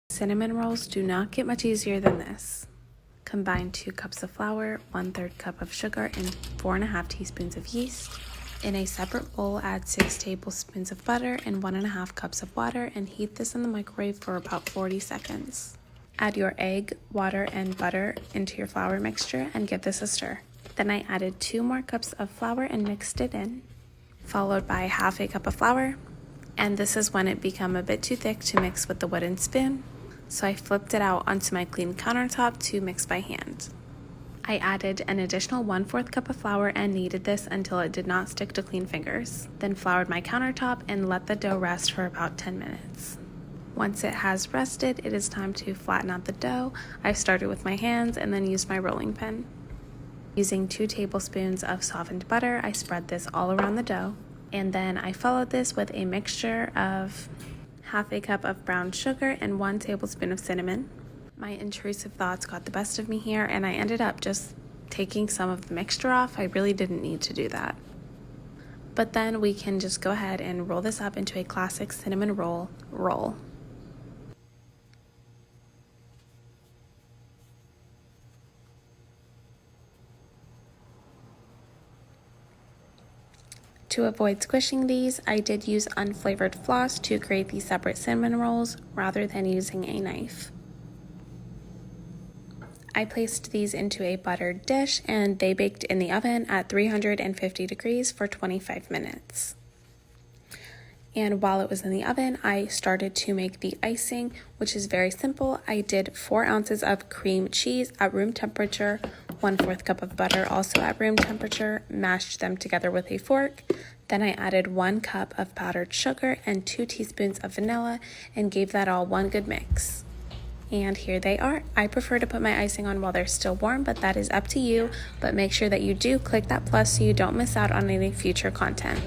Cinnamon rolls do not get much easier than this. Combine 2 cups of flour, 1/3 cup of sugar, and 4½ teaspoons of yeast. In a separate bowl, add 6 tablespoons of butter and 1½ cups of water and heat this in the microwave for about 40 seconds. Add your egg, water, and butter into your flour mixture and give this a stir. Then I added 2 more cups of flour and mixed it in, followed by ½ a cup of flour. And this is when it became a bit too thick to mix with the wooden spoon, so I flipped it out onto my clean countertop to mix by hand. I added an additional 1/4 cup of flour and kneaded this until it did not stick to clean fingers. Then floured my countertop and let the dough rest for about 10 minutes. Once it has rested, it is time to flatten out the dough. I started with my hands and then used my rolling pin. Using 2 tablespoons of softened butter, I spread this all around the dough, and then I followed this with a mixture of ½ a cup of brown sugar and 1 tablespoon of cinnamon. My intrusive thoughts got the best of me here, and I ended up just taking some of the mixture off. I really didn't need to do that. But then we can just go ahead and roll this up into a classic cinnamon roll. To avoid squishing these, I did use unflavored floss to create these separate cinnamon rolls rather than using a knife. I placed these into a buttered dish and they baked in the oven at 350 degrees for 25 minutes. And while it was in the oven, I started to make the icing, which is very simple. I did 4 ounces of cream cheese at room temperature, 1/4 cup of butter also at room temperature, mashed them together with a fork. Then I added 1 cup of powdered sugar and 2 teaspoons of vanilla and gave that all one good mix. And here they are. I prefer to put my icing on while they're still warm, but that is up to you. But make sure that you do click that plus so you don't miss out on any future content.